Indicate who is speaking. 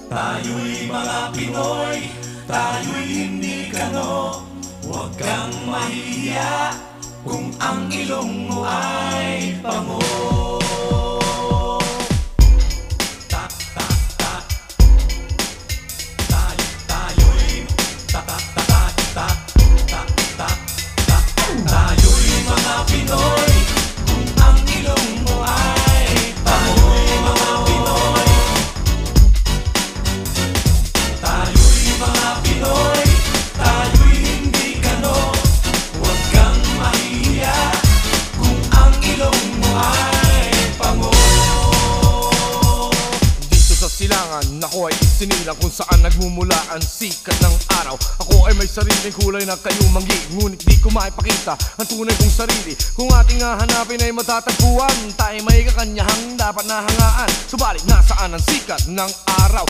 Speaker 1: Tayo'y mga Pinoy, tayo'y hindi kano. Huwag kang mahihiya kung ang ilong mo ay bango. Tayo'y mga Pinoy, kung ang ilong mo ay bango. Mga Pinoy, tayo'y mga Pinoy, tayo'y hindi kano. Huwag kang mahihiya kung ang ilong mo ay bango.
Speaker 2: Dito sa silangan, ako ay isinilang kung saan nagmumula ang sikat ng araw. Ako ay may sariling kulay na kayo manggi, ngunit di ko maipakita ang tunay kong sarili. Kung ating hahanapin ay matatagpuan, tayo may kakanyahang dapat nahangaan. Subalit nasaan ang sikat ng araw?